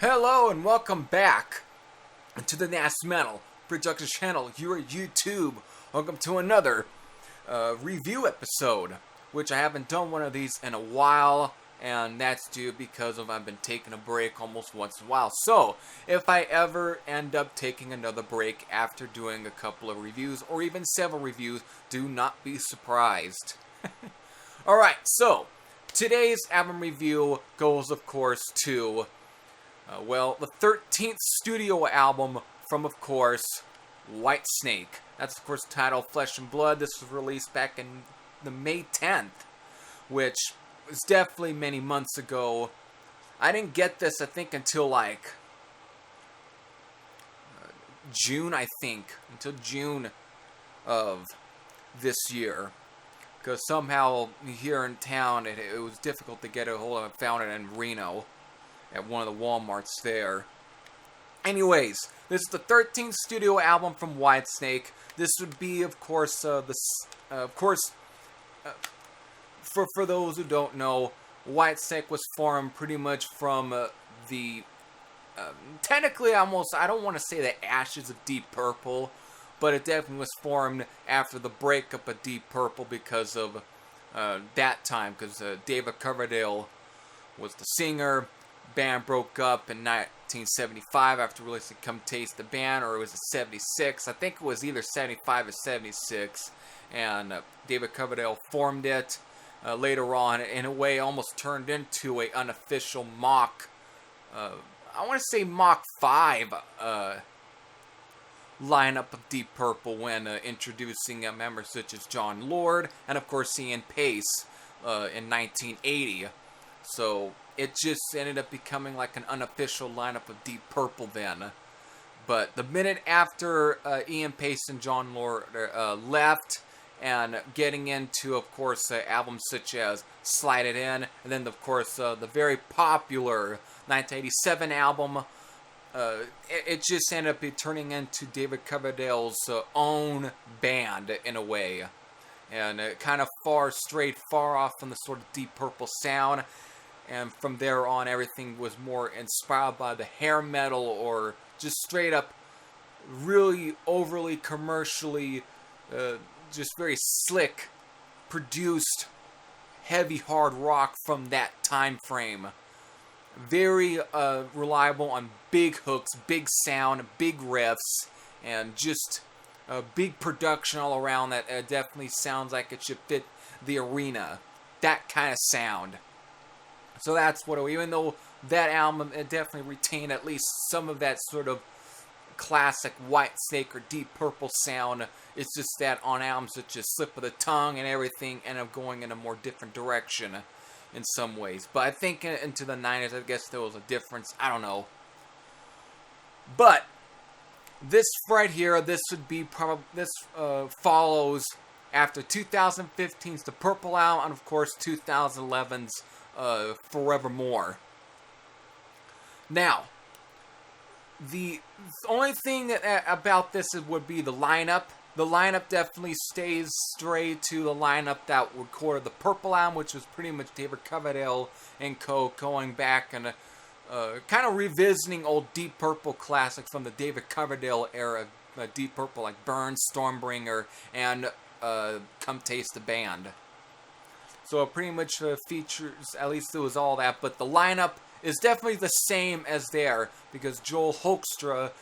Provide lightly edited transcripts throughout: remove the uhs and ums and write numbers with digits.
Hello and welcome back to the NAS Metal Production Channel here at YouTube. Welcome to another review episode, which I haven't done one of these in a while, and that's due because I've been taking a break almost once in a while. So, if I ever end up taking another break after doing a couple of reviews, or even several reviews, do not be surprised. Alright, so, today's album review goes, of course, to the 13th studio album from, of course, Whitesnake. That's, of course, titled Flesh and Blood. This was released back in the May 10th, which was definitely many months ago. I didn't get this, I think, until, June, until June of this year. Because somehow, here in town, it was difficult to get a hold of. I found it in Reno at one of the Walmarts there. Anyways, this is the 13th studio album from Whitesnake. This would be, of course, for those who don't know, Whitesnake was formed pretty much from technically almost, I don't want to say the ashes of Deep Purple, but it definitely was formed after the breakup of Deep Purple because of that time, because David Coverdale was the singer. Band broke up in 1975 after releasing Come Taste the Band, or it was 76. I think it was either 75 or 76, and David Coverdale formed it later on. In a way, almost turned into a unofficial mock, I want to say Mach 5 lineup of Deep Purple when introducing members such as John Lord and, of course, Ian Pace in 1980. So it just ended up becoming like an unofficial lineup of Deep Purple then. But the minute after Ian Pace and John Lord left, and getting into, of course, albums such as Slide It In, and then, of course, the very popular 1987 album, it just ended up turning into David Coverdale's own band, in a way. And kind of far off from the sort of Deep Purple sound. And from there on, everything was more inspired by the hair metal, or just straight up really overly commercially, just very slick, produced, heavy hard rock from that time frame. Very reliable on big hooks, big sound, big riffs, and just big production all around that definitely sounds like it should fit the arena. That kind of sound. So that's what, even though that album, it definitely retained at least some of that sort of classic Whitesnake or Deep Purple sound, it's just that on albums such as Slip of the Tongue and everything end up going in a more different direction in some ways. But I think into the 90s, I guess there was a difference. I don't know. But this right here, this would be follows after 2015's The Purple Album, and of course 2011's Forevermore. Now, the only thing about this would be the lineup. The lineup definitely stays straight to the lineup that recorded the Purple Album, which was pretty much David Coverdale and co. going back and kind of revisiting old Deep Purple classics from the David Coverdale era. Deep Purple like Burn, Stormbringer, and Come Taste the Band. So it pretty much features, at least it was all that, but the lineup is definitely the same as there, because Joel Hoekstra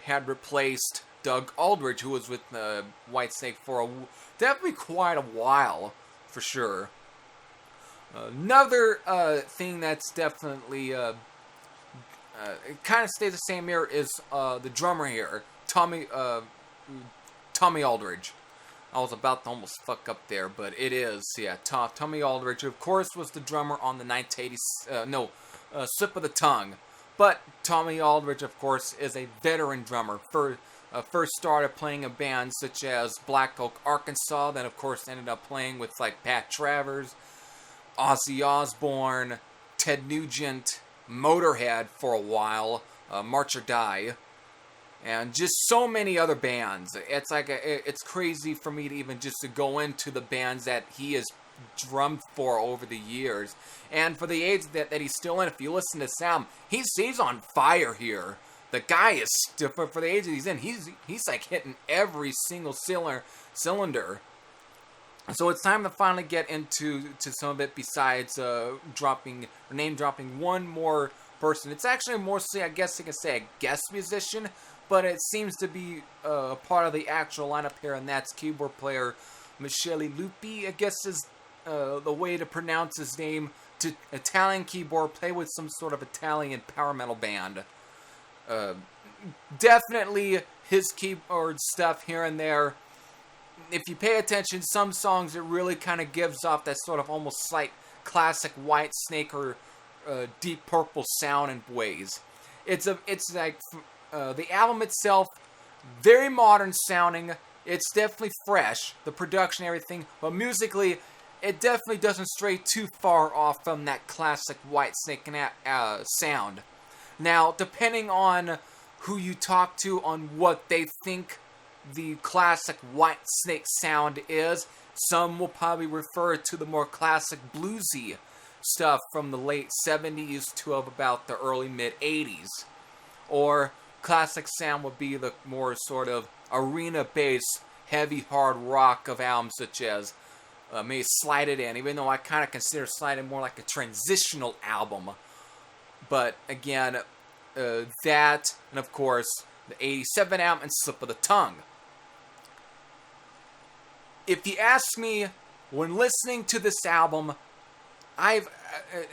had replaced Doug Aldrich, who was with Whitesnake for definitely quite a while, for sure. Another thing that's definitely it kind of stays the same here is the drummer here, Tommy Aldridge. I was about to almost fuck up there, but it is, yeah. Tommy Aldridge, of course, was the drummer on the 1980s, Slip of the Tongue. But Tommy Aldridge, of course, is a veteran drummer. First started playing in bands such as Black Oak, Arkansas, then, of course, ended up playing with, like, Pat Travers, Ozzy Osbourne, Ted Nugent, Motorhead for a while, March or Die, and just so many other bands. It's like it's crazy for me to even just to go into the bands that he has drummed for over the years. And for the age that he's still in, if you listen to this album, he's on fire here. The guy is, for the age that he's in, he's like hitting every single cylinder. So it's time to finally get into some of it. Besides name dropping one more person. It's actually mostly, I guess you can say, a guest musician, but it seems to be part of the actual lineup here, and that's keyboard player Michele Lupi, I guess is the way to pronounce his name. To Italian keyboard, play with some sort of Italian power metal band. Definitely his keyboard stuff here and there. If you pay attention, some songs it really kind of gives off that sort of almost like classic Whitesnake or Deep Purple sound in ways. It's like the album itself, very modern sounding. It's definitely fresh, the production, everything, but musically, it definitely doesn't stray too far off from that classic Whitesnake sound. Now, depending on who you talk to on what they think the classic Whitesnake sound is, some will probably refer to the more classic bluesy stuff from the late 70s to about the early mid-80s. Or classic sound would be the more sort of arena-based, heavy, hard rock of albums such as maybe Slide It In, even though I kind of consider Slide It In more like a transitional album. But again, that, and of course, the 87 album and Slip of the Tongue. If you ask me, when listening to this album, I've,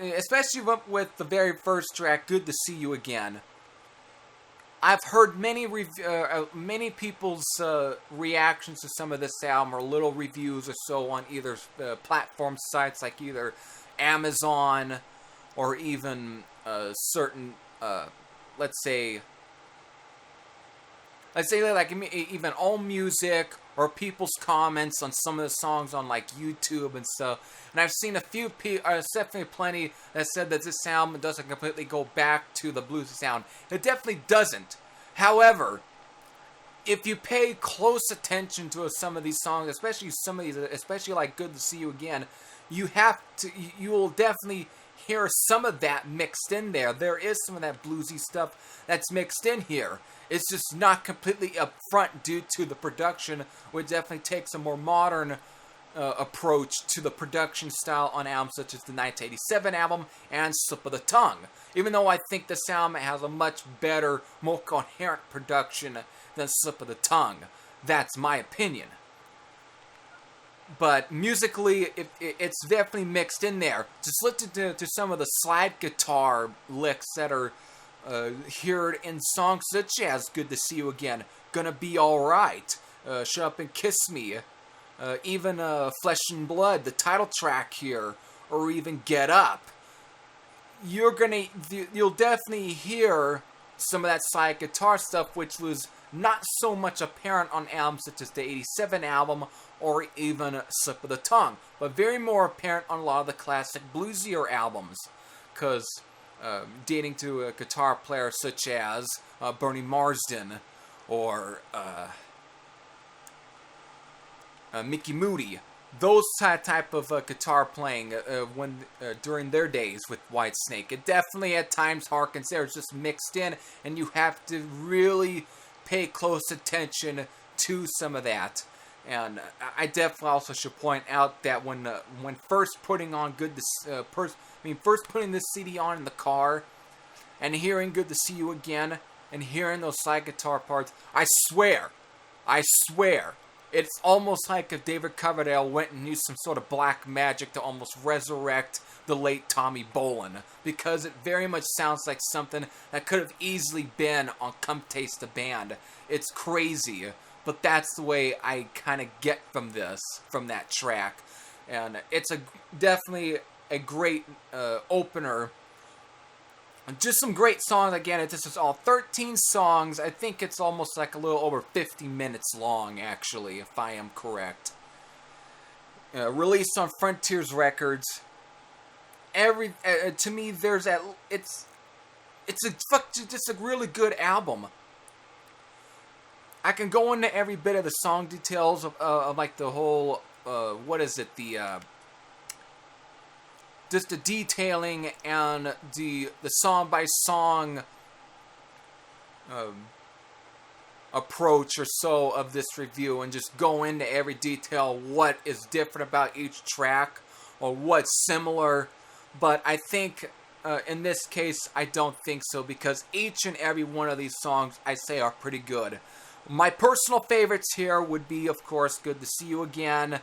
especially with the very first track, Good to See You Again, I've heard many people's reactions to some of this album, or little reviews or so on either platform sites like either Amazon or even certain, let's say like even AllMusic, or people's comments on some of the songs on like YouTube and stuff. And I've seen a few definitely plenty that said that this album doesn't completely go back to the bluesy sound. It definitely doesn't. However, if you pay close attention to some of these songs, especially like Good to See You Again, you will definitely hear some of that mixed in there. There is some of that bluesy stuff that's mixed in here. It's just not completely upfront due to the production, which definitely takes a more modern approach to the production style on albums such as the 1987 album and Slip of the Tongue. Even though I think this album has a much better, more coherent production than Slip of the Tongue. That's my opinion. But musically, it's definitely mixed in there. Just listen to some of the slide guitar licks that are heard in songs such as Good to See You Again, Gonna Be Alright, Shut Up and Kiss Me, even Flesh and Blood, the title track here, or even Get Up. You'll definitely hear some of that slide guitar stuff, which was not so much apparent on albums such as the 87 album or even Slip of the Tongue, but very more apparent on a lot of the classic bluesier albums, because dating to a guitar player such as Bernie Marsden or Mickey Moody. Those type of guitar playing during their days with Whitesnake. It definitely at times harkens there. It's just mixed in, and you have to really pay close attention to some of that. And I definitely also should point out that when first putting on first putting this CD on in the car and hearing Good to See You Again and hearing those slide guitar parts, I swear, it's almost like if David Coverdale went and used some sort of black magic to almost resurrect the late Tommy Bolin, because it very much sounds like something that could have easily been on Come Taste the Band. It's crazy, but that's the way I kind of get from that track. And it's definitely a great opener. Just some great songs. Again, this is all 13 songs. I think it's almost like a little over 50 minutes long, actually, if I am correct. Released on Frontiers Records. To me, it's just a really good album. I can go into every bit of the song details of like the whole, just the detailing and the song by song approach or so of this review, and just go into every detail, what is different about each track or what's similar. But I think in this case I don't think so, because each and every one of these songs I say are pretty good. My personal favorites here would be, of course, Good to See You Again,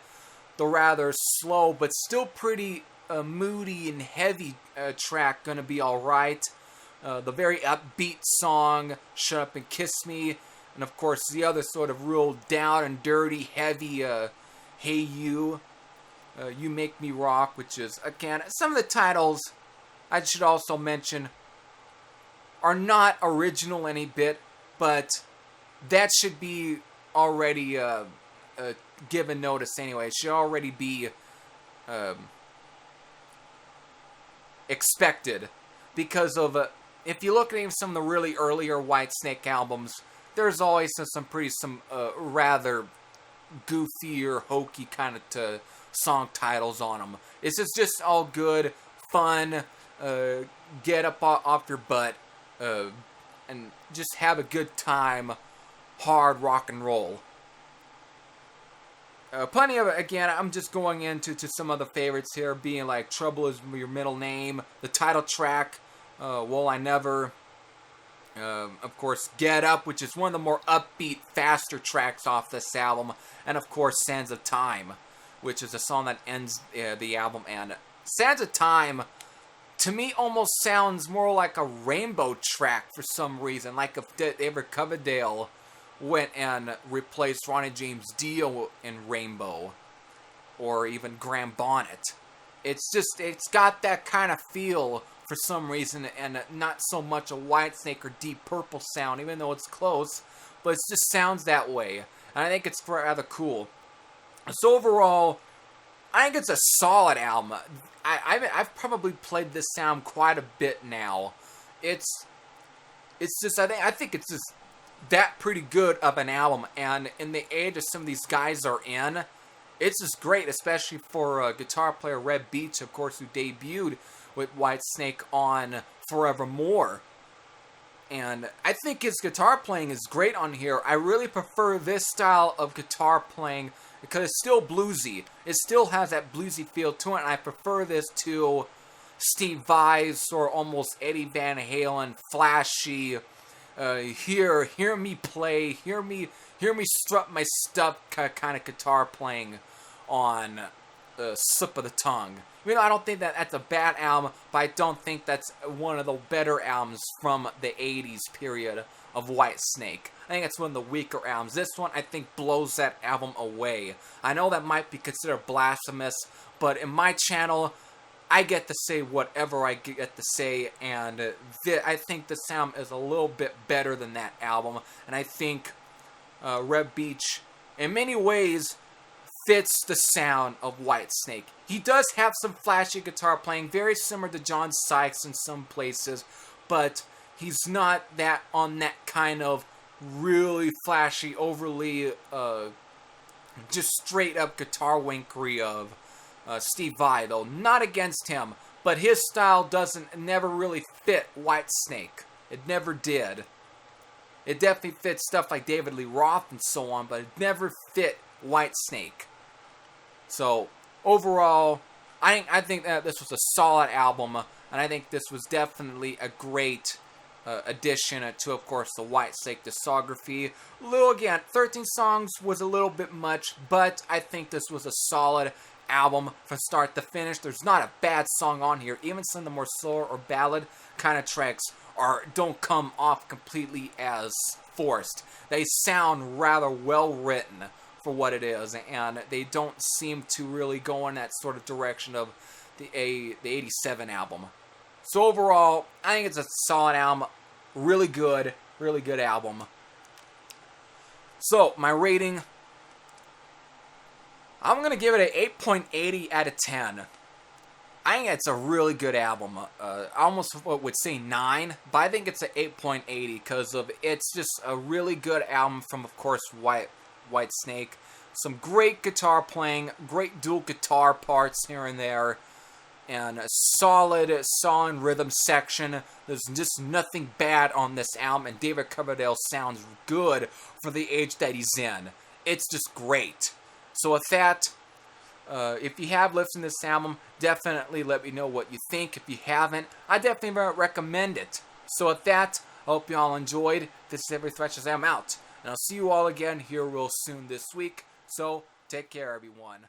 the rather slow but still pretty moody and heavy track, Gonna Be Alright, the very upbeat song Shut Up and Kiss Me, and of course the other sort of real down and dirty, heavy Hey You, You Make Me Rock, which is, again, some of the titles I should also mention are not original any bit, but that should be already given notice anyway. It should already be expected, because of if you look at even some of the really earlier Whitesnake albums, there's always some rather goofy or hokey kind of song titles on them. It's just all good, fun, get up off your butt, and just have a good time, hard rock and roll. Plenty of it. Again, I'm just going into some of the favorites here, being like Trouble Is Your Middle Name, the title track, Well I Never, of course Get Up, which is one of the more upbeat, faster tracks off this album, and of course Sands of Time, which is a song that ends the album. And Sands of Time, to me, almost sounds more like a Rainbow track for some reason, like if David Coverdale went and replaced Ronnie James Dio in Rainbow, or even Graham Bonnet. It's got that kind of feel for some reason, and not so much a Whitesnake or Deep Purple sound, even though it's close, but it just sounds that way, and I think it's rather cool. So overall, I think it's a solid album. I've probably played this sound quite a bit now. It's just, I think it's just that pretty good of an album, and in the age of some of these guys are in, it's just great, especially for guitar player Reb Beach, of course, who debuted with Whitesnake on Forevermore. And I think his guitar playing is great on here. I really prefer this style of guitar playing because it's still bluesy. It still has that bluesy feel to it, and I prefer this to Steve Vai's or almost Eddie Van Halen flashy, hear me play, hear me strut my stuff kind of guitar playing on Slip of the Tongue. I don't think that's a bad album, but I don't think that's one of the better albums from the 80s period of Whitesnake. I think it's one of the weaker albums. This one, I think, blows that album away. I know that might be considered blasphemous, but in my channel, I get to say whatever I get to say, and I think the sound is a little bit better than that album, and I think Reb Beach, in many ways, fits the sound of Whitesnake. He does have some flashy guitar playing, very similar to John Sykes in some places, but he's not on that kind of really flashy, overly just straight up guitar winkery of Steve Vai, though. Not against him, but his style never really fit Whitesnake. It never did. It definitely fits stuff like David Lee Roth and so on, but it never fit Whitesnake. So overall, I think that this was a solid album, and I think this was definitely a great addition to, of course, the Whitesnake discography. Again, 13 songs was a little bit much, but I think this was a solid album from start to finish. There's not a bad song on here. Even some of the more slower or ballad kind of tracks don't come off completely as forced. They sound rather well written for what it is, and they don't seem to really go in that sort of direction of the 87 album. So overall, I think it's a solid album. Really good album. So, my rating, I'm going to give it an 8.80 out of 10. I think it's a really good album. I almost would say 9, but I think it's an 8.80 because it's just a really good album from, of course, Whitesnake. Some great guitar playing, great dual guitar parts here and there. and a solid song rhythm section. There's just nothing bad on this album, and David Coverdale sounds good for the age that he's in. It's just great. So with that, if you have listened to this album, definitely let me know what you think. If you haven't, I definitely recommend it. So with that, I hope you all enjoyed. This is Every Thrashes. I'm out. And I'll see you all again here real soon this week. So take care, everyone.